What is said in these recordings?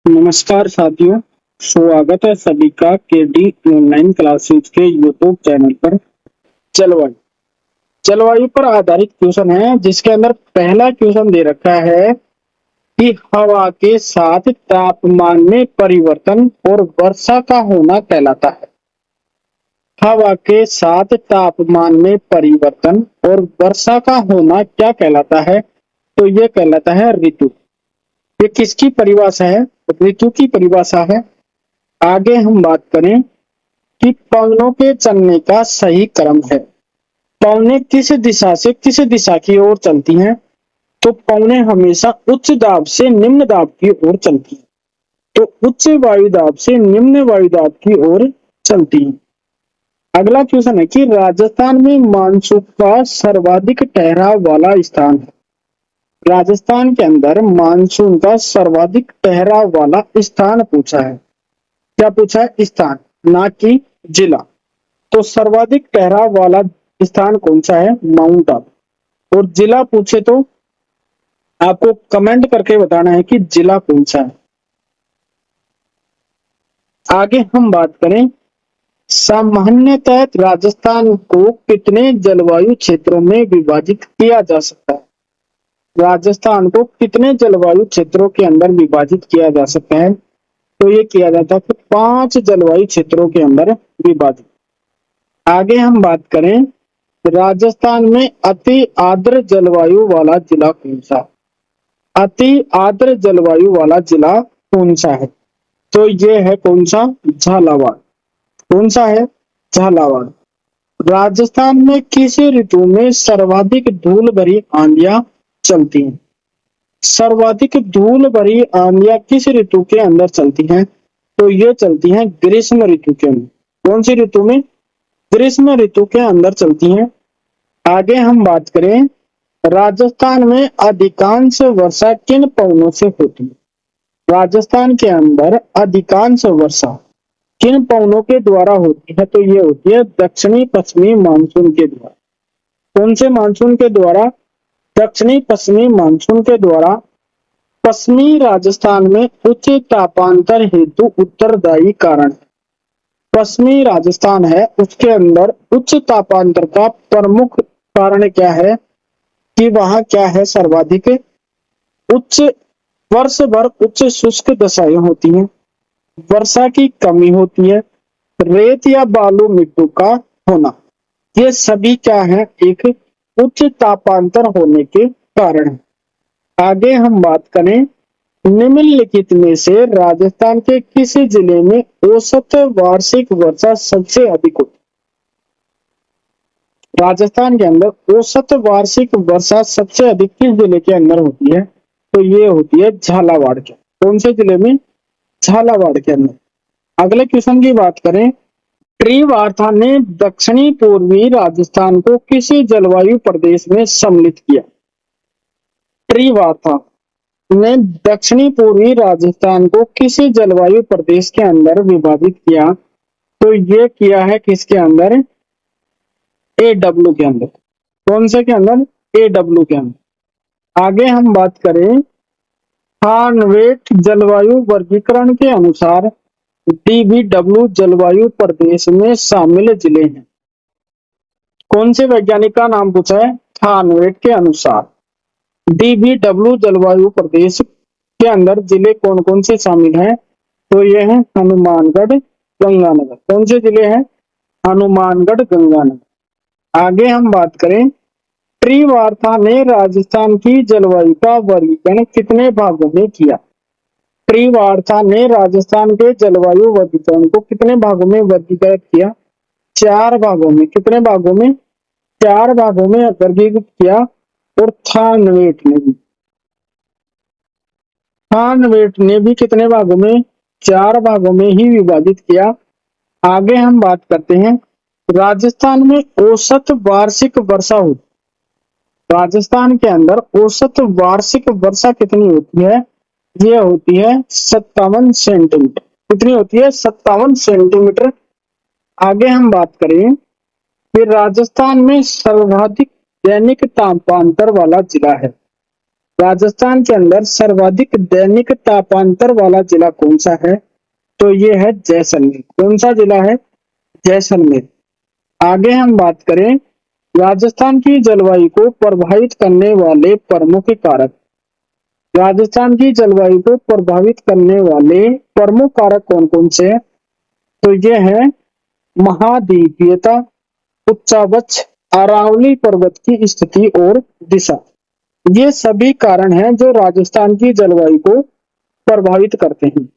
नमस्कार साथियों, स्वागत है सभी का केडी ऑनलाइन क्लासेज के यूट्यूब चैनल पर। जलवायु जलवायु पर आधारित क्वेश्चन है, जिसके अंदर पहला क्वेश्चन दे रखा है कि हवा के साथ तापमान में परिवर्तन और वर्षा का होना कहलाता है। हवा के साथ तापमान में परिवर्तन और वर्षा का होना क्या कहलाता है? तो ये कहलाता है ऋतु। ये किसकी परिभाषा है? ऋतु की परिभाषा है। आगे हम बात करें कि पवनों के चलने का सही क्रम है। पवनें किस दिशा से किस दिशा की ओर चलती हैं? तो पवनें हमेशा उच्च दाब से निम्न दाब की ओर चलती हैं। तो उच्च वायु दाब से निम्न वायु दाब की ओर चलती हैं। अगला क्वेश्चन है कि राजस्थान में मानसून का सर्वाधिक ठहराव वाला स्थान है। राजस्थान के अंदर मानसून का सर्वाधिक ठहराव वाला स्थान पूछा है। क्या पूछा है? स्थान, ना कि जिला। तो सर्वाधिक ठहराव वाला स्थान कौन सा है? माउंट आबू। और जिला पूछे तो आपको कमेंट करके बताना है कि जिला कौन सा है। आगे हम बात करें, सामान्यतः राजस्थान को कितने जलवायु क्षेत्रों में विभाजित किया जा सकता है? राजस्थान को कितने जलवायु क्षेत्रों के अंदर विभाजित किया जा सकता है? तो ये किया जाता है कि 5 जलवायु क्षेत्रों के अंदर विभाजित। आगे हम बात करें, राजस्थान में अति आर्द्र जलवायु वाला जिला कौन सा? अति आर्द्र जलवायु वाला जिला कौन सा है? तो ये है कौन सा? झालावाड़। कौन सा है? झालावाड़। राजस्थान में किस ऋतु में सर्वाधिक धूल भरी आंधियां चलती हैं? सर्वाधिक धूल भरी आंधियां किस ऋतु के अंदर चलती हैं? तो ये चलती हैं ग्रीष्म ऋतु के अंदर। कौन सी ऋतु में? ग्रीष्म ऋतु के अंदर चलती हैं। आगे हम बात करें, राजस्थान में अधिकांश वर्षा किन पवनों से होती है? राजस्थान के अंदर अधिकांश वर्षा किन पवनों के द्वारा होती है? तो ये होती है दक्षिणी पश्चिमी मानसून के द्वारा। कौन से मानसून के द्वारा? दक्षिणी पश्चिमी मानसून के द्वारा। पश्चिमी राजस्थान में उच्च तापांतर हेतु उत्तरदायी कारण। पश्चिमी राजस्थान है, उसके अंदर उच्च तापांतर का प्रमुख कारण क्या है? कि वहां क्या है? सर्वाधिक उच्च वर्ष भर उच्च शुष्क दशाएं होती हैं, वर्षा की कमी होती है, रेत या बालू मिट्टी का होना। ये सभी क्या है? एक उच्च तापांतर होने के कारण है। आगे हम बात करें, निम्नलिखित में से राजस्थान के किस जिले में औसत वार्षिक वर्षा सबसे अधिक होती है? राजस्थान के अंदर औसत वार्षिक वर्षा सबसे अधिक किस जिले के अंदर होती है? तो ये होती है झालावाड़ के। कौन से जिले में? झालावाड़ के अंदर। अगले क्वेश्चन की बात करें, ट्री वार्था ने दक्षिणी पूर्वी राजस्थान को किसी जलवायु प्रदेश में सम्मिलित किया? ट्री वार्था ने दक्षिणी पूर्वी राजस्थान को किसी जलवायु प्रदेश के अंदर विभाजित किया? तो ये किया है किसके अंदर? AW के अंदर। कौन से के अंदर? AW के अंदर। आगे हम बात करें, हार्नवेट जलवायु वर्गीकरण के अनुसार DBW जलवायु प्रदेश में शामिल जिले हैं। कौन से वैज्ञानिक का नाम पूछा है? हार्नवेट के अनुसार DBW जलवायु प्रदेश के अंदर जिले कौन कौन से शामिल हैं? तो ये है हनुमानगढ़, गंगानगर। कौन से जिले हैं? हनुमानगढ़, गंगानगर। आगे हम बात करें, ट्री वार्ता ने राजस्थान की जलवायु का वर्गीकरण कितने भागों में किया? ट्री वार्ता ने राजस्थान के जलवायु वर्गीकरण को कितने भागों में वर्गीकृत किया? 4 भागों में। कितने भागों में? 4 भागों में वर्गीकृत किया। और थानवेट ने भी कितने भागों में? 4 भागों में ही विभाजित किया। आगे हम बात करते हैं, राजस्थान में औसत वार्षिक वर्षा होती, राजस्थान के अंदर औसत वार्षिक वर्षा कितनी होती है? ये होती है 57 सेंटीमीटर। कितनी होती है? 57 सेंटीमीटर। आगे हम बात करें कि राजस्थान में सर्वाधिक दैनिक तापांतर वाला जिला है। राजस्थान के अंदर सर्वाधिक दैनिक तापांतर वाला जिला कौन सा है? तो ये है जैसलमेर। कौन सा जिला है? जैसलमेर। आगे हम बात करें, राजस्थान की जलवायु को प्रभावित करने वाले प्रमुख कारक। राजस्थान की जलवायु को प्रभावित करने वाले प्रमुख कारक कौन कौन से हैं? तो ये है महाद्वीपीयता, उच्चावच, अरावली पर्वत की स्थिति और दिशा। ये सभी कारण हैं जो राजस्थान की जलवायु को प्रभावित करते हैं।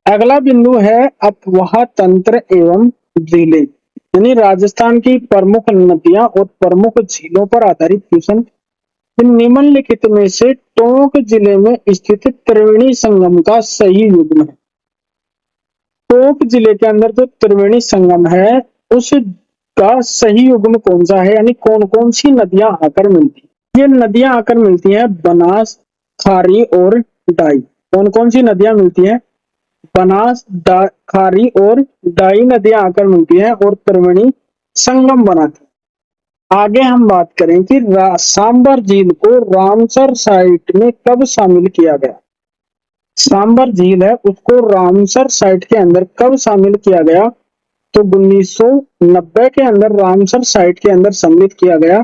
अगला बिंदु है अपवाह तंत्र एवं झीलें, यानी राजस्थान की प्रमुख नदियां और प्रमुख झीलों पर आधारित क्वेश्चन। निम्नलिखित में से टोंक जिले में स्थित त्रिवेणी संगम का सही युग्म है। टोंक जिले के अंदर जो त्रिवेणी संगम है उसका सही युग्म कौन सा है, यानी कौन कौन सी नदियां आकर मिलती है? ये नदियां आकर मिलती हैं बनास, खारी और डाई। कौन कौन सी नदियां मिलती हैं? बनास, खारी और डाई नदियां आकर मिलती हैं और त्रिवेणी संगम बनाती है। आगे हम बात करें कि सांबर झील को रामसर साइट में कब शामिल किया गया? सांबर झील है उसको रामसर साइट के अंदर कब शामिल किया गया? तो 1990 के अंदर रामसर साइट के अंदर सम्मिलित किया गया।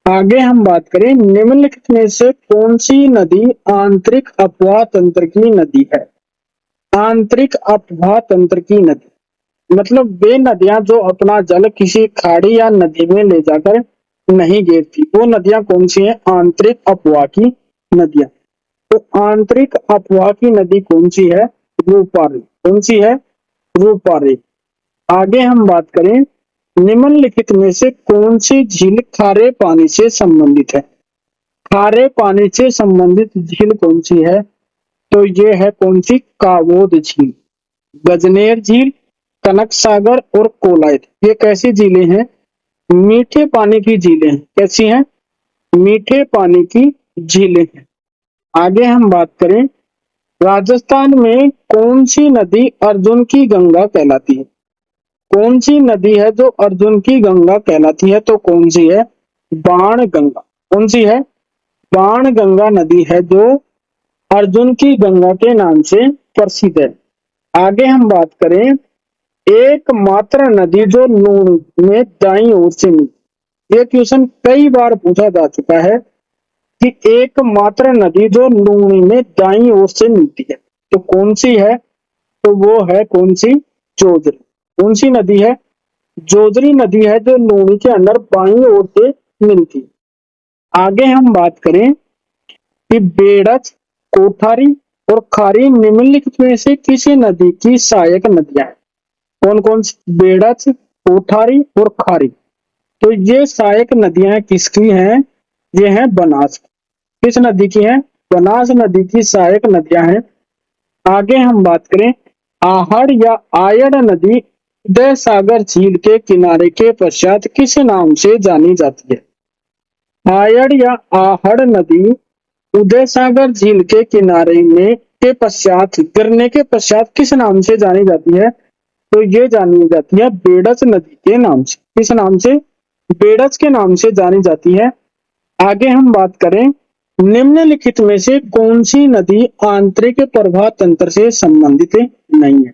आगे हम बात करें, निम्नलिखित में से कौन सी नदी आंतरिक अपवाह तंत्र की नदी है? आंतरिक अपवाह तंत्र की नदी मतलब वे नदियां जो अपना जल किसी खाड़ी या नदी में ले जाकर नहीं गिरती, वो नदियां कौन सी हैं? आंतरिक अपवाह की नदियां। तो आंतरिक अपवाह की नदी कौन सी है? रूपारेख। कौन सी है? रूपारेख। आगे हम बात करें, निम्नलिखित में से कौन सी झील खारे पानी से संबंधित है? खारे पानी से संबंधित झील कौन सी है? तो ये है कौन सी? कावोद झील, गजनेर झील, कनक सागर और कोलायत। ये कैसी झीलें हैं? मीठे पानी की झीलें हैं। कैसी हैं? मीठे पानी की झीलें हैं। आगे हम बात करें, राजस्थान में कौन सी नदी अर्जुन की गंगा कहलाती है? कौन सी नदी है जो अर्जुन की गंगा कहलाती है? तो कौन सी है? बाण गंगा। कौन सी है? बाण गंगा नदी है जो अर्जुन की गंगा के नाम से प्रसिद्ध है। आगे हम बात करें, एकमात्र नदी जो नून में दाईं ओर से मिलती। ये क्वेश्चन कई बार पूछा जा चुका है कि एकमात्र नदी जो लूणी में दाईं ओर से मिलती है तो कौन सी है? तो वो है कौन सी? जोजरी। कौन सी नदी है? जोजरी नदी है जो लूणी के अंदर बाईं ओर से मिलती है। आगे हम बात करें कि बेड़च, कोठारी और खारी निम्नलिखित में से किसी नदी की सहायक नदियां हैं? कौन कौन सी? बेड़च, कोठारी और खारी। तो ये सहायक नदियां किसकी हैं? ये हैं बनास। किस नदी की हैं? बनास नदी की सहायक नदियां हैं। आगे हम बात करें, आहड़ या आयड़ नदी उदय सागर झील के किनारे के पश्चात किस नाम से जानी जाती है? आयड़ या आहड़ नदी उदय सागर झील के किनारे में के पश्चात गिरने के पश्चात किस नाम से जानी जाती है? तो ये जानी जाती है बेड़च नदी के नाम से। किस नाम से? बेड़च के नाम से जानी जाती है। आगे हम बात करें, निम्नलिखित में से कौन सी नदी आंतरिक प्रवाह तंत्र से संबंधित नहीं है?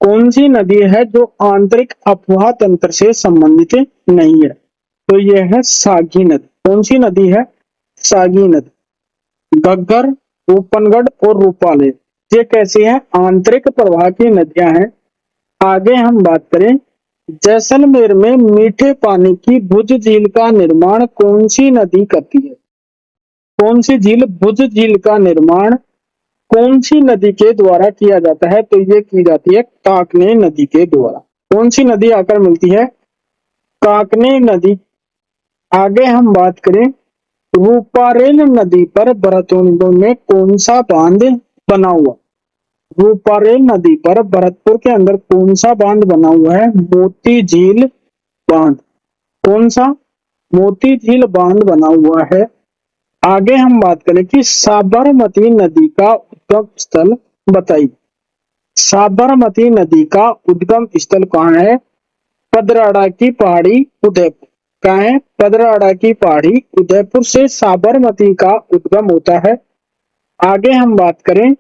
कौन सी नदी है जो आंतरिक अपवाह तंत्र से संबंधित नहीं है? तो यह है सागी नदी। कौन सी नदी है? सागी नदी। घग्गर, रूपनगढ़ और रूपाले ये कैसी है? आंतरिक प्रवाह की नदियां हैं। आगे हम बात करें, जैसलमेर में मीठे पानी की भुज झील का निर्माण कौन सी नदी करती है? कौन सी झील? भुज झील का निर्माण कौन सी नदी के द्वारा किया जाता है? तो ये की जाती है काकने नदी के द्वारा। कौन सी नदी आकर मिलती है? काकने नदी। आगे हम बात करें, रूपारेल नदी पर भरतपुर में कौन सा बांध बना हुआ? रूपारेल नदी पर भरतपुर के अंदर कौन सा बांध बना हुआ है? मोती झील बांध। कौन सा? मोती झील बांध बना हुआ है। आगे हम बात करें कि साबरमती नदी का उद्गम स्थल बताइए। साबरमती नदी का उद्गम स्थल कहाँ है? पदराड़ा की पहाड़ी, उदयपुर। कहाँ है? पदराड़ा की पहाड़ी उदयपुर से साबरमती का उद्गम होता है। आगे हम बात करें,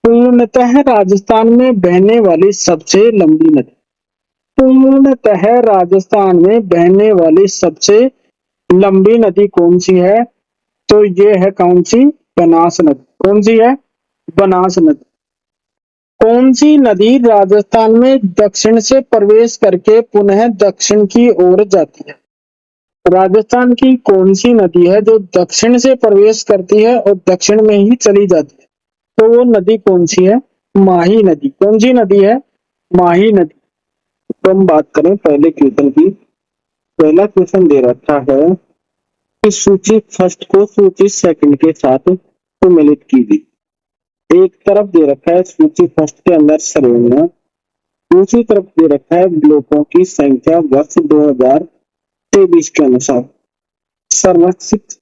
पूर्णतः राजस्थान में बहने वाली सबसे लंबी नदी। पूर्णतः राजस्थान में बहने वाली सबसे लंबी नदी कौन सी है? तो ये है कौन सी? बनास नदी। कौन सी है? बनास नदी। कौन सी नदी राजस्थान में दक्षिण से प्रवेश करके पुनः दक्षिण की ओर जाती है? राजस्थान की कौन सी नदी है जो दक्षिण से प्रवेश करती है और दक्षिण में ही चली जाती है? तो वो नदी कौन सी है? माही नदी। कौन सी नदी है? माही नदी। तो हम बात करें पहले क्वेश्चन की। पहला क्वेश्चन दे रखा है कि सूची फर्स्ट को सूची सेकंड के साथ सम्मिलित कीजिए। एक तरफ दे रखा है सूची फर्स्ट के अंदर श्रेणियां, दूसरी तरफ दे रखा है ब्लॉकों की संख्या वर्ष 2023 के अनुसार। संरक्षित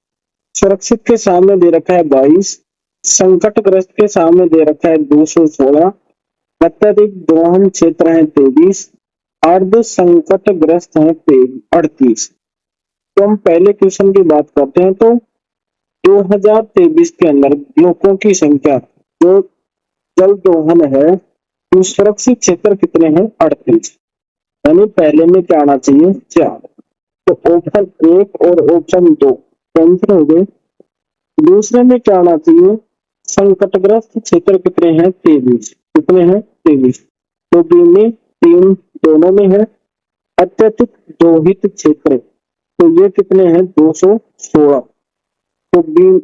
सुरक्षित के सामने दे रखा है 22, संकटग्रस्त के सामने दे रखा है 216, अत्यधिक दोहन क्षेत्र है 23, अर्ध संकटग्रस्त है 38। तो हम पहले क्वेश्चन की बात करते हैं। तो 2023 के अंदर ब्लॉकों की संख्या जो जल दोहन है तो सुरक्षित क्षेत्र कितने हैं? 38। यानी पहले में क्या आना चाहिए? 4। तो ऑप्शन 1 और ऑप्शन 2 कैंसिल हो गए। दूसरे में क्या आना चाहिए? संकटग्रस्त क्षेत्र कितने हैं? 23। कितने हैं? 23। तो बी में 3 दोनों में है। अत्यधिक दोहित क्षेत्र तो ये कितने हैं? 216। तो बी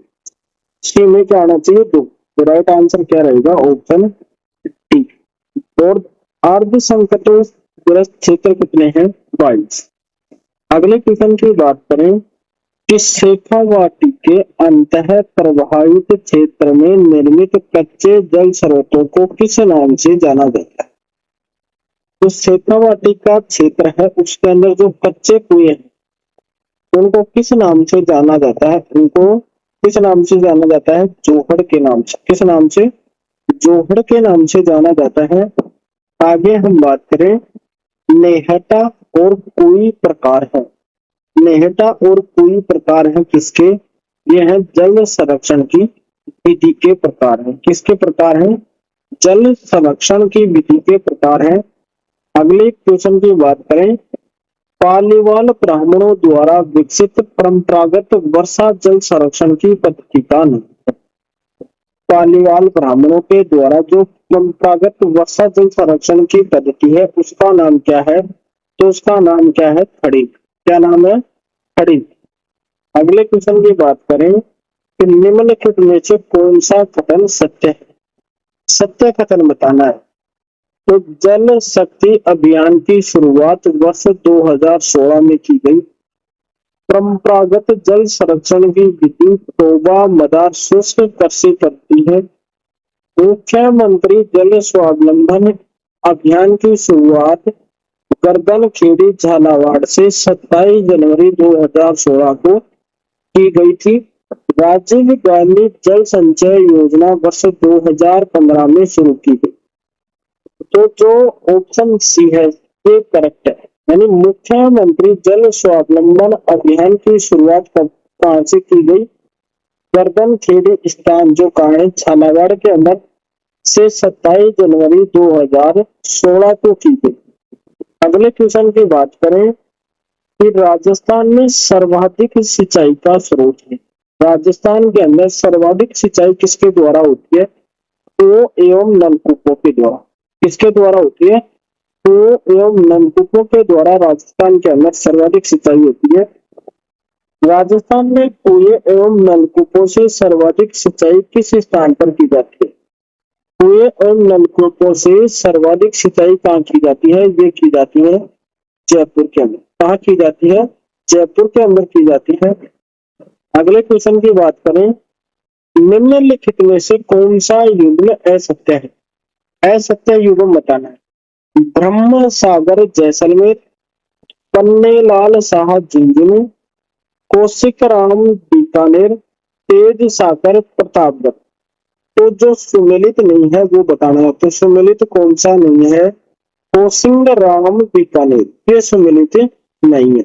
सी में क्या आना चाहिए? 2। तो राइट आंसर क्या रहेगा? Option D. और अर्ध संकटग्रस्त क्षेत्र कितने हैं? 22। अगले क्वेश्चन की बात करें कि शेखावाटी के अंतः प्रभावित क्षेत्र में निर्मित कच्चे जल स्रोतों को किस नाम से जाना जाता है? तो शेखावाटी का क्षेत्र है उसके अंदर जो कच्चे कुएं हैं उनको किस नाम से जाना जाता है? उनको किस नाम से जाना जाता है? जोहड़ के नाम से। किस नाम से? जोहड़ के नाम से जाना जाता है। आगे हम बात करें, नेहटा और कुई प्रकार है। नेहटा और कुई प्रकार है किसके? ये है जल संरक्षण की विधि के प्रकार है। किसके प्रकार है? जल संरक्षण की विधि के प्रकार है। अगले क्वेश्चन की बात करें, पालीवाल ब्राह्मणों द्वारा विकसित परंपरागत वर्षा जल संरक्षण की पद्धति का नाम। पालीवाल ब्राह्मणों के द्वारा जो परंपरागत वर्षा जल संरक्षण की पद्धति है उसका नाम क्या है? तो उसका नाम क्या है? खड़ीक। क्या नाम है? खड़ीक। अगले क्वेश्चन की बात करें कि निम्नलिखित में से कौन सा कथन सत्य है? सत्य कथन बताना है। तो जल शक्ति अभियान की शुरुआत वर्ष 2016 में की गई। परंपरागत जल संरक्षण की विधि टोबा मदार शुष्क कृषि करती है। मुख्यमंत्री जल स्वावलंबन अभियान की शुरुआत गर्दनखेड़ी झालावाड़ से 27 जनवरी 2016 को की गई थी। राजीव गांधी जल संचय योजना वर्ष 2015 में शुरू की गई। तो जो ऑप्शन सी है ये करेक्ट है। यानी मुख्यमंत्री जल स्वावलंबन अभियान की शुरुआत कहाँ से की गई? गर्दनखेड़ी स्थान जो कहाँ है? झालावाड़ के अंदर से 27 जनवरी 2016 को की गई। अगले क्वेश्चन की बात करें कि राजस्थान में सर्वाधिक सिंचाई का स्रोत है। राजस्थान के अंदर सर्वाधिक सिंचाई किसके द्वारा होती है? कुओं एवं नलकूपों के द्वारा। किसके द्वारा होती है? कुओं एवं नलकूपों के द्वारा राजस्थान के अंदर सर्वाधिक सिंचाई होती है। राजस्थान में कुएं एवं नलकूपों से सर्वाधिक सिंचाई किस स्थान पर की जाती है? कुएं एवं नलकूपों से सर्वाधिक सिंचाई कहाँ की जाती है? ये की जाती है जयपुर के अंदर। कहाँ की जाती है? जयपुर के अंदर की जाती है। अगले क्वेश्चन की बात करें, निम्नलिखित में से कौन सा युग्म असत्य है? असत्य युग्म बताना है। ब्रह्म सागर जैसलमेर, पन्नेलाल साह झुंझुनू, कौशिक राम बीकानेर, तेज सागर प्रतापगढ़। तो जो सुमेलित नहीं है वो बताना है। तो सुमेलित कौन सा नहीं है? कौशिक राम बीकानेर, ये सुमेलित नहीं है।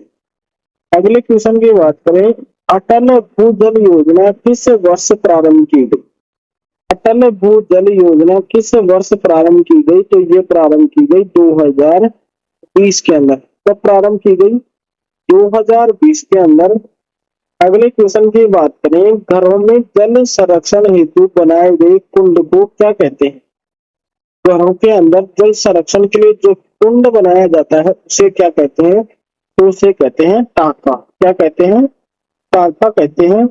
अगले क्वेश्चन की बात करें, अटल भूजल योजना किस वर्ष प्रारंभ की गई? अटल भूजल योजना किस वर्ष प्रारंभ की गई? तो ये प्रारंभ की गई 2020 के अंदर। कब प्रारंभ की गई? 2020 के अंदर। अगले क्वेश्चन की बात करें, घरों में जल संरक्षण हेतु बनाए गए कुंड को क्या कहते हैं? घरों के अंदर जल संरक्षण के लिए जो कुंड बनाया जाता है उसे क्या कहते हैं? तो उसे कहते हैं टांका। क्या कहते हैं? टांका कहते हैं।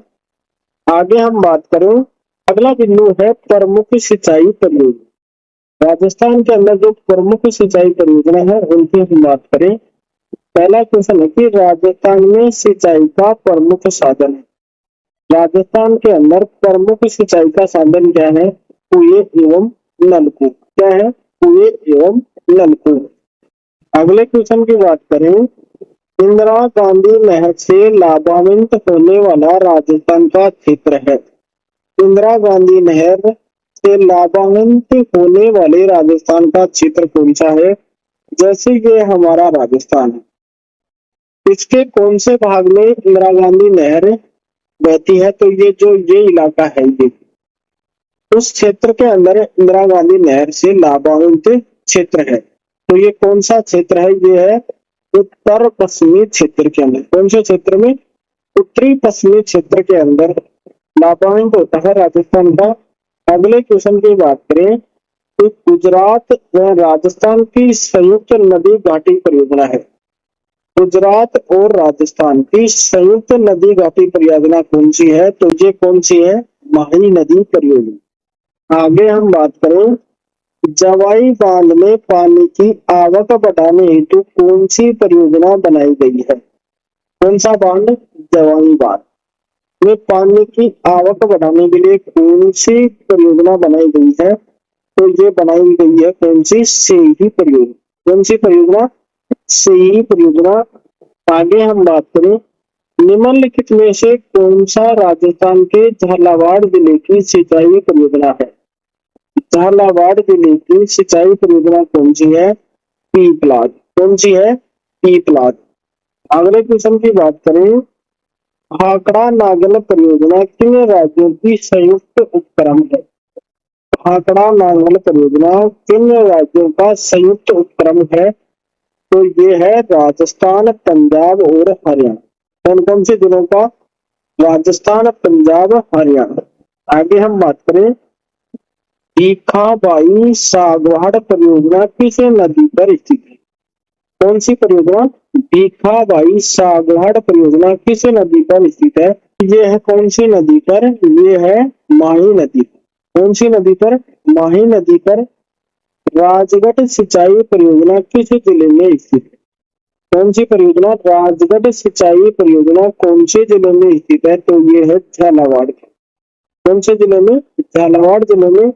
आगे हम बात करें, अगला बिंदु है प्रमुख सिंचाई परियोजना। राजस्थान के अंदर जो प्रमुख सिंचाई परियोजना है उनकी हम बात करें। पहला क्वेश्चन है कि राजस्थान में सिंचाई का प्रमुख साधन है। राजस्थान के अंदर प्रमुख सिंचाई का साधन क्या है? कुएं एवं नलकूप। क्या है? कुएं एवं नलकूप। अगले क्वेश्चन की बात करें, इंदिरा गांधी नहर से लाभान्वित होने वाला राजस्थान का क्षेत्र है। इंदिरा गांधी नहर से लाभान्वित होने वाले राजस्थान का क्षेत्र कौन सा है? जैसे ये हमारा राजस्थान है, इसके कौन से भाग में इंदिरा गांधी नहर बहती है? तो ये इलाका है, ये उस क्षेत्र के अंदर इंदिरा गांधी नहर से लाभान्वित क्षेत्र है। तो ये कौन सा क्षेत्र है? ये है उत्तर पश्चिमी क्षेत्र के अंदर। कौन से क्षेत्र में? उत्तरी पश्चिमी क्षेत्र के अंदर लाभान्वित होता है राजस्थान का। अगले क्वेश्चन की बात करें, तो गुजरात व राजस्थान की संयुक्त नदी घाटी परियोजना है। गुजरात और राजस्थान की संयुक्त नदी घाटी परियोजना कौन सी है? तो ये कौन सी है? माही नदी परियोजना। आगे हम बात करें, जवाई बांध में पानी की आवक बढ़ाने हेतु कौन सी परियोजना बनाई गई है? कौन सा बांध? जवाई बांध में पानी की आवक बढ़ाने के लिए कौन सी परियोजना बनाई गई है? तो ये बनाई गई है कौन सी? सेही परियोजना। कौन सी परियोजना? सेही परियोजना। आगे हम बात करें, निम्नलिखित में से कौन सा राजस्थान के झालावाड़ जिले की सिंचाई परियोजना है? झालावाड़ जिले की सिंचाई परियोजना कौन सी है? पीपलाद। कौन सी है? पीपलाद। अगले क्वेश्चन की बात करें, भाखड़ा नागल परियोजना किन राज्यों की संयुक्त उपक्रम है? भाखड़ा नागल परियोजना किन राज्यों का संयुक्त उपक्रम है? तो ये है राजस्थान, पंजाब और हरियाणा। कौन कौन से जिलों का? राजस्थान, पंजाब, हरियाणा। आगे हम बात करें, भीखाबाई सागवाड़ परियोजना किस नदी पर स्थित है? कौन सी परियोजना? भीखाबाई सागवाड़ परियोजना किस नदी पर स्थित है? ये है कौन सी नदी पर? ये है माही नदी पर। कौन सी नदी पर? माही नदी पर। राजगढ़ सिंचाई परियोजना किस जिले में स्थित है? कौन सी परियोजना? राजगढ़ सिंचाई परियोजना कौन से जिले में स्थित है? तो ये है झालावाड़। कौन से जिले में? झालावाड़ जिले में।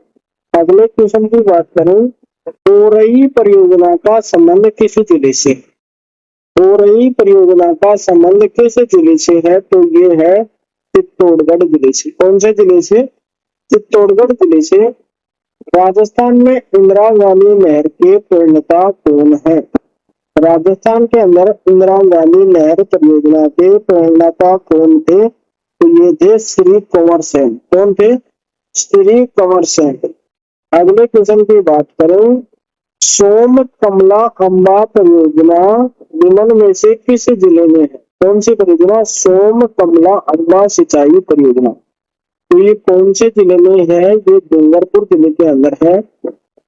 अगले क्वेश्चन की बात करें, तोरई परियोजना का संबंध किस जिले से? तोरई परियोजना का संबंध किस जिले से है? तो ये है चित्तौड़गढ़ जिले से। कौन से जिले से? चित्तौड़गढ़ जिले से। राजस्थान में इंदिरा गांधी नहर के प्रणेता कौन है? राजस्थान के अंदर इंदिरा गांधी नहर परियोजना के प्रणेता कौन थे? तो ये थे श्री कंवर सेन। कौन थे? श्री कंवर सेन। अगले क्वेश्चन की बात करें, सोम कमला अम्बा परियोजना निम्न में से किस जिले में है? कौन सी परियोजना? सोम कमला अम्बा सिंचाई परियोजना। तो ये कौन से जिले में है? ये डूंगरपुर जिले के अंदर है।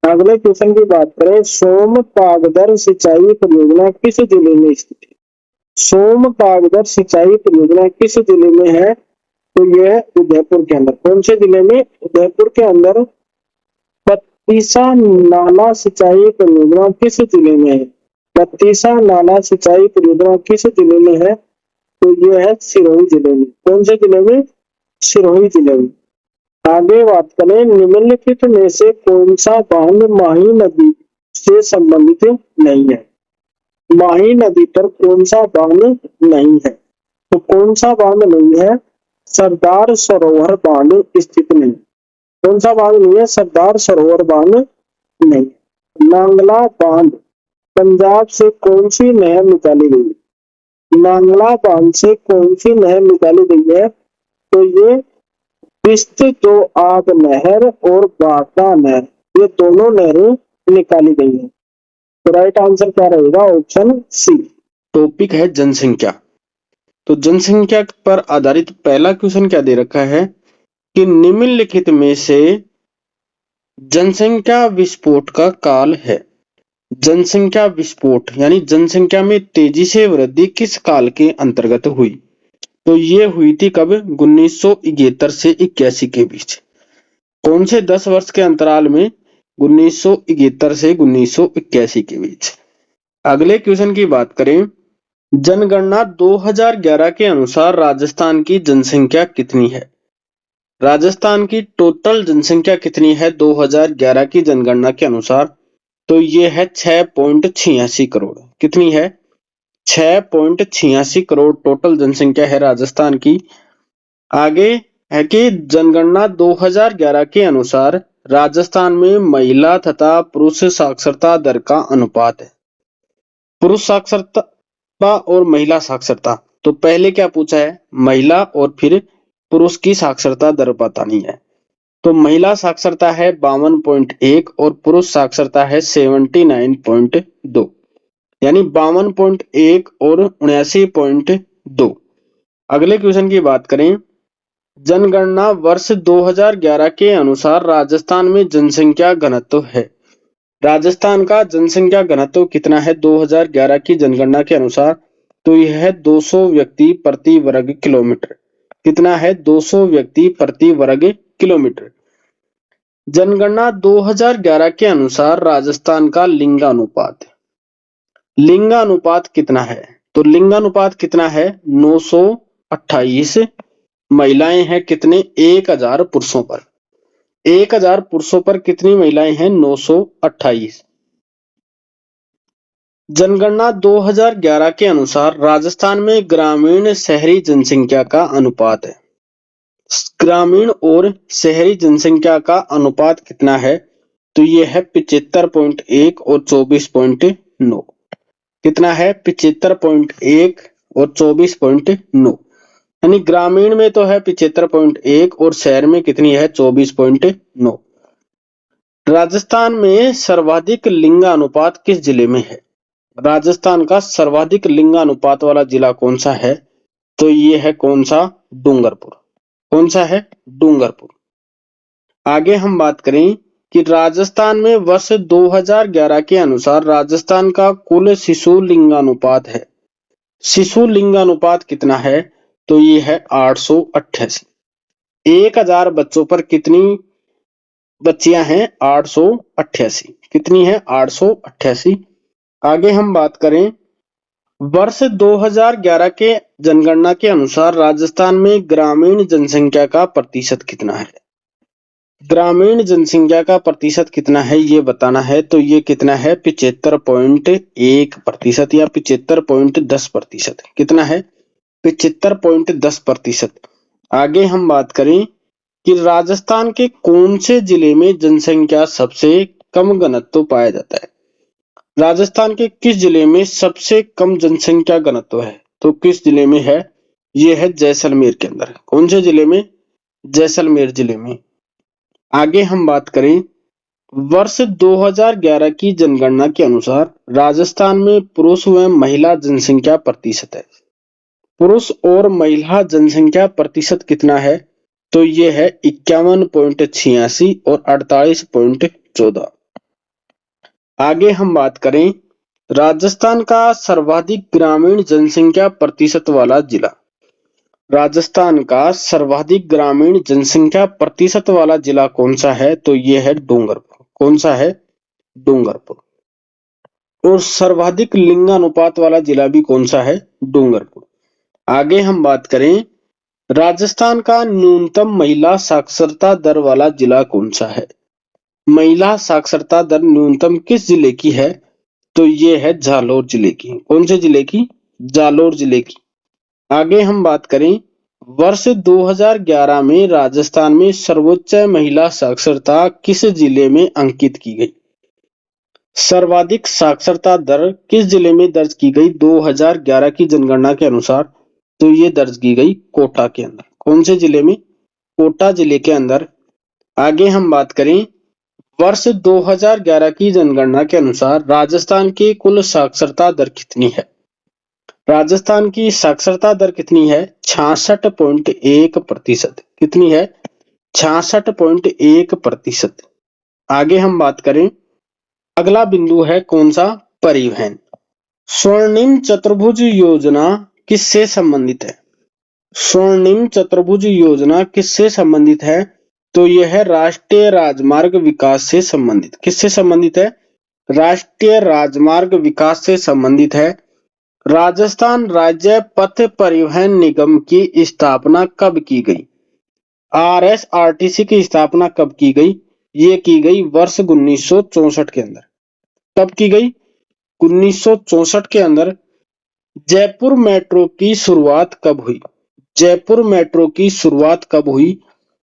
अगले क्वेश्चन की बात करें, सोम कागदर सिंचाई परियोजना किस जिले में स्थित है? सोम कागदर सिंचाई परियोजना किस जिले में है? तो यह है उदयपुर के अंदर। कौन से जिले में? उदयपुर के अंदर। बत्तीसा नाला सिंचाई परियोजना किस जिले में है? बत्तीसा नाला सिंचाई परियोजना किस जिले में है? तो यह है सिरोही जिले में। कौन से जिले में? सिरोही जिले में। आगे बात करें, निम्नलिखित में से कौन सा बांध माही नदी से संबंधित नहीं है? माही नदी पर कौन सा बांध नहीं है? तो कौन सा बांध नहीं है? सरदार सरोवर बांध स्थित नहीं। कौन सा बांध नहीं है? सरदार सरोवर बांध नहीं। नांगला बांध पंजाब से कौन सी नहर निकाली गई? नांगला बांध से कौन सी नहर निकाली गई है? तो ये बिस्त दो आब नहर और बागदा नहर, ये दोनों नहरें निकाली गई हैं। तो राइट आंसर क्या रहेगा? Option C. टॉपिक है जनसंख्या। तो जनसंख्या पर आधारित पहला क्वेश्चन क्या दे रखा है कि निम्नलिखित में से जनसंख्या विस्फोट का काल है। जनसंख्या विस्फोट यानी जनसंख्या में तेजी से वृद्धि किस काल के अंतर्गत हुई? तो ये हुई थी कब? 1971 से 81 के बीच। कौन से 10 वर्ष के अंतराल में? 1971 से 1981 के बीच। अगले क्वेश्चन की बात करें, जनगणना 2011 के अनुसार राजस्थान की जनसंख्या कितनी है? राजस्थान की टोटल जनसंख्या कितनी है 2011 की जनगणना के अनुसार? तो ये है 6.86 करोड़। कितनी है? 6.86 करोड़ टोटल जनसंख्या है राजस्थान की। आगे है कि जनगणना 2011 के अनुसार राजस्थान में महिला तथा पुरुष साक्षरता दर का अनुपात है। पुरुष साक्षरता और महिला साक्षरता, तो पहले क्या पूछा है? महिला और फिर पुरुष की साक्षरता दर बतानी है। तो महिला साक्षरता है 52.1 और पुरुष साक्षरता है 79.2, यानी 52.1 और 79.2। अगले क्वेश्चन की बात करें, जनगणना वर्ष 2011 के अनुसार राजस्थान में जनसंख्या घनत्व है। राजस्थान का जनसंख्या घनत्व कितना है 2011 की जनगणना के अनुसार? तो यह है 200 व्यक्ति प्रति वर्ग किलोमीटर। कितना है? 200 व्यक्ति प्रति वर्ग किलोमीटर। जनगणना 2011 के अनुसार राजस्थान का लिंगानुपात, लिंगानुपात कितना है? तो लिंगानुपात कितना है? 928 महिलाएं हैं कितने? 1000 पुरुषों पर। 1000 पुरुषों पर कितनी महिलाएं हैं? 928। जनगणना 2011 के अनुसार राजस्थान में ग्रामीण शहरी जनसंख्या का अनुपात है। ग्रामीण और शहरी जनसंख्या का अनुपात कितना है? तो ये है 75.1 और 24.9। कितना है? 75.1 और 24.9, यानी ग्रामीण में तो है 75.1 और शहर में कितनी है? 24.9। राजस्थान में सर्वाधिक लिंगानुपात किस जिले में है? राजस्थान का सर्वाधिक लिंगानुपात वाला जिला कौन सा है? तो ये है कौन सा? डूंगरपुर। कौन सा है? डूंगरपुर। आगे हम बात करें कि राजस्थान में वर्ष 2011 के अनुसार राजस्थान का कुल शिशु लिंगानुपात है। शिशु लिंगानुपात कितना है? तो ये है 888। 1000 बच्चों पर कितनी बच्चियां हैं? 888। कितनी है? 888। आगे हम बात करें, वर्ष 2011 के जनगणना के अनुसार राजस्थान में ग्रामीण जनसंख्या का प्रतिशत कितना है? ग्रामीण जनसंख्या का प्रतिशत कितना है ये बताना है। तो ये कितना है? 75.1% या 75.10%। कितना है? 75.10%। आगे हम बात करें कि राजस्थान के कौन से जिले में जनसंख्या सबसे कम घनत्व पाया जाता है? राजस्थान के किस जिले में सबसे कम जनसंख्या घनत्व है? तो किस जिले में है? ये है जैसलमेर के अंदर। कौन से जिले में? जैसलमेर जिले में। आगे हम बात करें, वर्ष 2011 की जनगणना के अनुसार राजस्थान में पुरुष व महिला जनसंख्या प्रतिशत है। पुरुष और महिला जनसंख्या प्रतिशत कितना है? तो ये है 51.86 और 48.14। आगे हम बात करें, राजस्थान का सर्वाधिक ग्रामीण जनसंख्या प्रतिशत वाला जिला। राजस्थान का सर्वाधिक ग्रामीण जनसंख्या प्रतिशत वाला जिला कौन सा है? तो ये है डूंगरपुर। कौन सा है? डूंगरपुर। और सर्वाधिक लिंगानुपात वाला जिला भी कौन सा है? डूंगरपुर। आगे हम बात करें, राजस्थान का न्यूनतम महिला साक्षरता दर वाला जिला कौन सा है? महिला साक्षरता दर न्यूनतम किस जिले की है? तो ये है जालोर जिले की। कौन से जिले की? जालोर जिले की। आगे हम बात करें, वर्ष 2011 में राजस्थान में सर्वोच्च महिला साक्षरता किस जिले में अंकित की गई? सर्वाधिक साक्षरता दर किस जिले में दर्ज की गई 2011 की जनगणना के अनुसार? तो ये दर्ज की गई कोटा के अंदर। कौन से जिले में? कोटा जिले के अंदर। आगे हम बात करें, वर्ष 2011 की जनगणना के अनुसार राजस्थान की कुल साक्षरता दर कितनी है? राजस्थान की साक्षरता दर कितनी है? 66.1%। कितनी है? 66.1%। आगे हम बात करें, अगला बिंदु है कौन सा? परिवहन। स्वर्णिम चतुर्भुज योजना किससे संबंधित है? स्वर्णिम चतुर्भुज योजना किससे संबंधित है? तो यह है राष्ट्रीय राजमार्ग विकास से संबंधित। किससे संबंधित है? राष्ट्रीय राजमार्ग विकास से संबंधित है। राजस्थान राज्य पथ परिवहन निगम की स्थापना कब की गई? RSRTC की स्थापना कब की गई? ये की गई वर्ष 1964 के अंदर। कब की गई? 1964 के अंदर। जयपुर मेट्रो की शुरुआत कब हुई? जयपुर मेट्रो की शुरुआत कब हुई?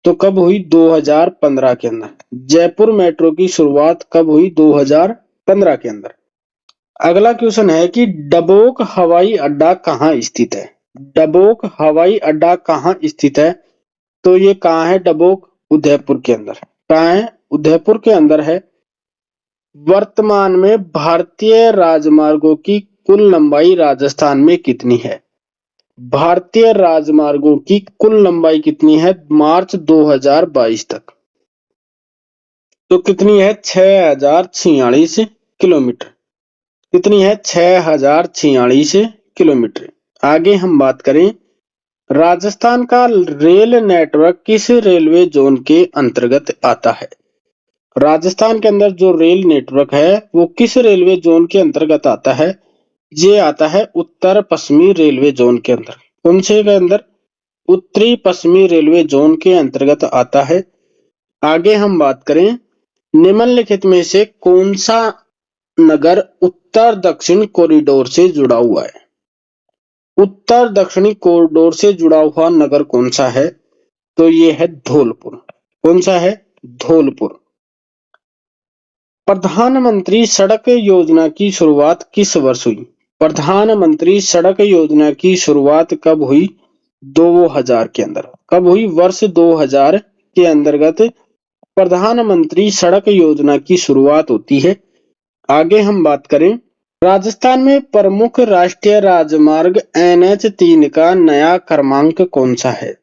तो कब हुई? 2015 के अंदर। जयपुर मेट्रो की शुरुआत कब हुई? 2015 के अंदर। अगला क्वेश्चन है कि डबोक हवाई अड्डा कहाँ स्थित है? डबोक हवाई अड्डा कहाँ स्थित है? तो ये कहाँ है डबोक? उदयपुर के अंदर। कहाँ है? उदयपुर के अंदर है। वर्तमान में भारतीय राजमार्गों की कुल लंबाई राजस्थान में कितनी है? भारतीय राजमार्गों की कुल लंबाई कितनी है मार्च 2022 तक? तो कितनी है? 6046 किलोमीटर। कितनी है? 6046 किलोमीटर। आगे हम बात करें, राजस्थान का रेल नेटवर्क किस रेलवे जोन के अंतर्गत आता है? राजस्थान के अंदर जो रेल नेटवर्क है वो किस रेलवे जोन के अंतर्गत आता है? ये आता है उत्तर पश्चिमी रेलवे जोन के अंदर। कौन से के अंदर? उत्तरी पश्चिमी रेलवे जोन के अंतर्गत आता है। आगे हम बात करें, निम्नलिखित में से कौन सा नगर उत्तर दक्षिण कॉरिडोर से जुड़ा हुआ है? उत्तर दक्षिणी कॉरिडोर से जुड़ा हुआ नगर कौन सा है? तो ये है धौलपुर। कौन सा है? धौलपुर। प्रधानमंत्री सड़क योजना की शुरुआत किस वर्ष हुई? प्रधानमंत्री सड़क योजना की शुरुआत कब हुई? 2000 के अंदर। कब हुई? वर्ष 2000 के अंतर्गत प्रधानमंत्री सड़क योजना की शुरुआत होती है। आगे हम बात करें, राजस्थान में प्रमुख राष्ट्रीय राजमार्ग NH3 का नया क्रमांक कौन सा है?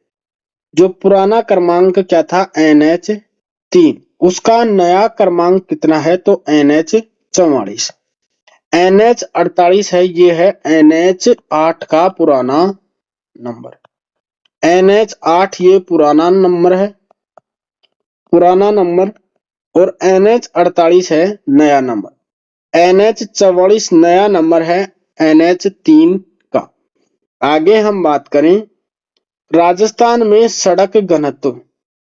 जो पुराना क्रमांक क्या था? NH3। उसका नया क्रमांक कितना है? तो NH44। NH48 है, ये है NH8 का पुराना नंबर। NH8 ये पुराना नंबर है, पुराना नंबर, और NH48 है नया नंबर। NH44 नया नंबर है NH3 का। आगे हम बात करें, राजस्थान में सड़क घनत्व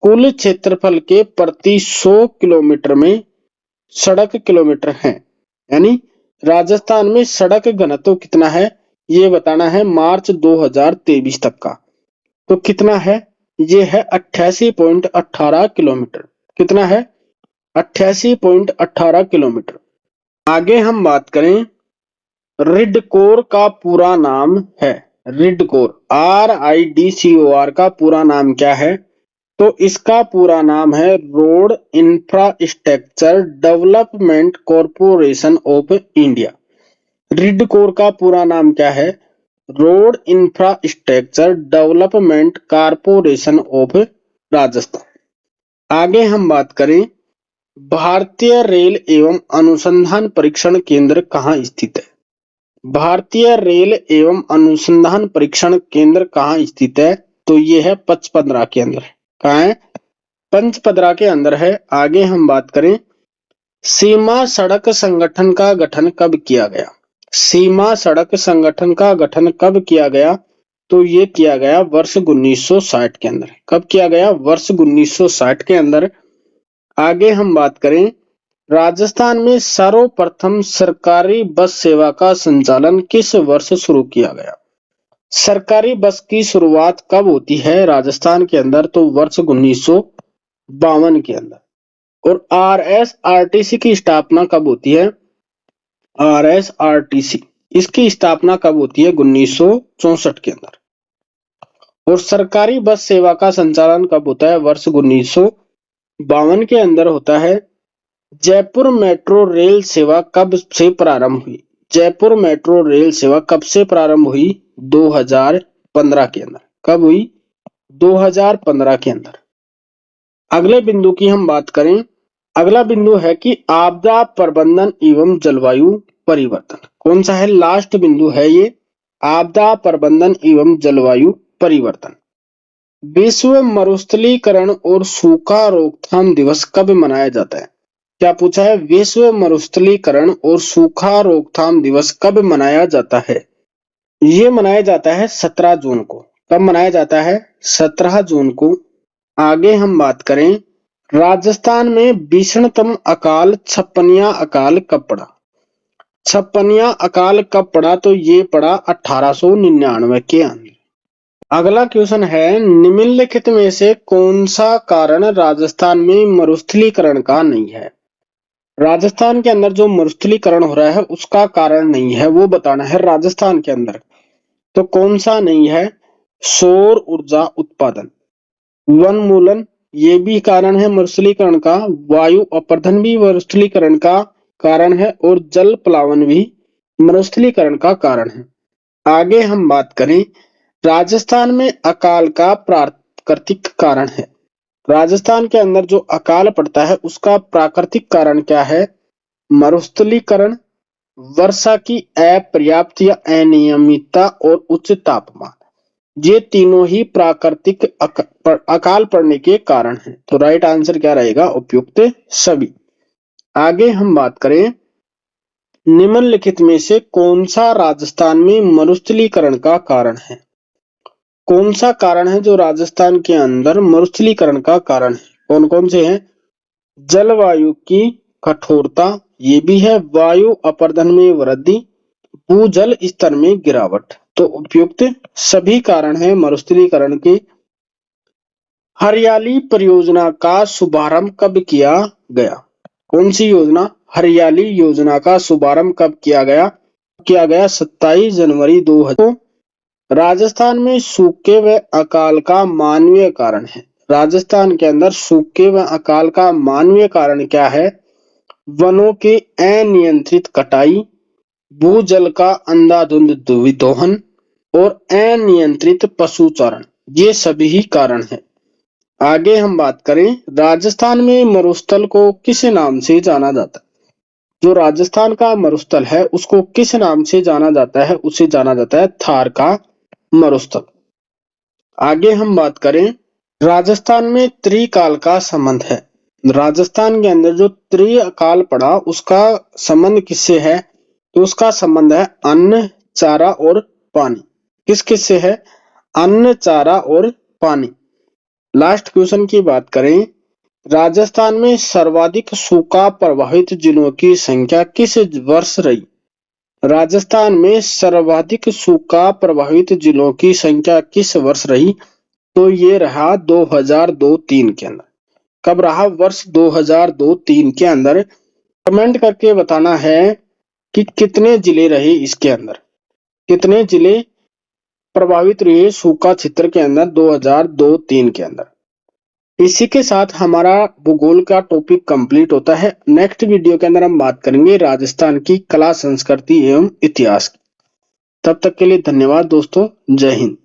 कुल क्षेत्रफल के प्रति 100 किलोमीटर में सड़क किलोमीटर है। यानी राजस्थान में सड़क घनत्व कितना है ये बताना है मार्च 2023 तक का। तो कितना है? ये है 88.18 किलोमीटर। कितना है? 88.18 किलोमीटर। आगे हम बात करें, रिडकोर का पूरा नाम है, रिडकोर RIDCOR का पूरा नाम क्या है? तो इसका पूरा नाम है road infrastructure development corporation of India. RIDCOR का पूरा नाम क्या है? Road infrastructure development corporation of Rajasthan. आगे हम बात करें, भारतीय रेल एवं अनुसंधान परीक्षण केंद्र कहाँ स्थित है? भारतीय रेल एवं अनुसंधान परीक्षण केंद्र कहाँ स्थित है? तो ये है पचपदरा के अंदर। कहाँ है? पंचपदरा के अंदर है। आगे हम बात करें, सीमा सड़क संगठन का गठन कब किया गया? सीमा सड़क संगठन का गठन कब किया गया? तो ये किया गया वर्ष 1960 के अंदर। कब किया गया? वर्ष 1960 के अंदर। आगे हम बात करें, राजस्थान में सर्वप्रथम सरकारी बस सेवा का संचालन किस वर्ष शुरू किया गया? सरकारी बस की शुरुआत कब होती है राजस्थान के अंदर? तो वर्ष 1952 के अंदर। और आरएसआरटीसी की स्थापना कब होती है? आरएसआरटीसी इसकी स्थापना कब होती है? 1964 के अंदर। और सरकारी बस सेवा का संचालन कब होता है? वर्ष 1952 के अंदर होता है। जयपुर मेट्रो रेल सेवा कब से प्रारंभ हुई? जयपुर मेट्रो रेल सेवा कब से प्रारंभ हुई? 2015 के अंदर। कब हुई? 2015 के अंदर। अगले बिंदु की हम बात करें। अगला बिंदु है कि आपदा प्रबंधन एवं जलवायु परिवर्तन। कौन सा है? लास्ट बिंदु है ये, आपदा प्रबंधन एवं जलवायु परिवर्तन। विश्व मरुस्थलीकरण और सूखा रोकथाम दिवस कब मनाया जाता है? क्या पूछा है? विश्व मरुस्थलीकरण और सूखा रोकथाम दिवस कब मनाया जाता है? ये मनाया जाता है 17 जून को। कब मनाया जाता है? 17 जून को। आगे हम बात करें, राजस्थान में भीषणतम अकाल छप्पनिया अकाल कब पड़ा? छप्पनिया अकाल कब पड़ा? तो ये पड़ा 1899 के अंदर। अगला क्वेश्चन है, निम्नलिखित में से कौन सा कारण राजस्थान में मरुस्थलीकरण का नहीं है? राजस्थान के अंदर जो मरुस्थलीकरण हो रहा है उसका कारण नहीं है, वो बताना है राजस्थान के अंदर। तो कौन सा नहीं है? सौर ऊर्जा उत्पादन, वनमूलन ये भी कारण है मरुस्थलीकरण का, वायु अपरदन भी मरुस्थलीकरण का कारण है, और जल प्लावन भी मरुस्थलीकरण का कारण है। आगे हम बात करें, राजस्थान में अकाल का प्राकृतिक कारण है। राजस्थान के अंदर जो अकाल पड़ता है उसका प्राकृतिक कारण क्या है? मरुस्थलीकरण, वर्षा की अपर्याप्त या अनियमितता और उच्च तापमान, ये तीनों ही प्राकृतिक अकाल पड़ने के कारण हैं। तो राइट आंसर क्या रहेगा? उपयुक्त सभी। आगे हम बात करें, निम्नलिखित में से कौन सा राजस्थान में मरुस्थलीकरण का कारण है? कौन सा कारण है जो राजस्थान के अंदर मरुस्थलीकरण का कारण है? कौन कौन से हैं? जलवायु की कठोरता ये भी है, वायु अपरदन में वृद्धि, भूजल स्तर में गिरावट। तो उपयुक्त सभी कारण है मरुस्थलीकरण के। हरियाली परियोजना का शुभारंभ कब किया गया? कौन सी योजना? हरियाली योजना का शुभारंभ कब किया गया? 27 जनवरी 2000। राजस्थान में सूखे व अकाल का मानवीय कारण है। राजस्थान के अंदर सूखे व अकाल का मानवीय कारण क्या है? वनों की अनियंत्रित कटाई, भूजल का अंधाधुंध विदोहन और अनियंत्रित पशुचारण, ये सभी ही कारण है। आगे हम बात करें, राजस्थान में मरुस्थल को किस नाम से जाना जाता है? जो राजस्थान का मरुस्थल है उसको किस नाम से जाना जाता है? उसे जाना जाता है थार का मरुस्थल। आगे हम बात करें, राजस्थान में त्रिकाल का संबंध है। राजस्थान के अंदर जो त्रिकाल पड़ा उसका संबंध किससे है? तो उसका संबंध है अन्न, चारा और पानी। किस किस से है? अन्न, चारा और पानी। लास्ट क्वेश्चन की बात करें, राजस्थान में सर्वाधिक सूखा प्रभावित जिलों की संख्या किस वर्ष रही? राजस्थान में सर्वाधिक सूखा प्रभावित जिलों की संख्या किस वर्ष रही? तो ये रहा 2002-03 के अंदर। कब रहा? वर्ष 2002-03 के अंदर। कमेंट करके बताना है कि कितने जिले रहे इसके अंदर, कितने जिले प्रभावित रहे सूखा क्षेत्र के अंदर 2002-03 के अंदर। इसी के साथ हमारा भूगोल का टॉपिक कंप्लीट होता है। नेक्स्ट वीडियो के अंदर हम बात करेंगे राजस्थान की कला, संस्कृति एवं इतिहास। तब तक के लिए धन्यवाद दोस्तों। जय हिंद।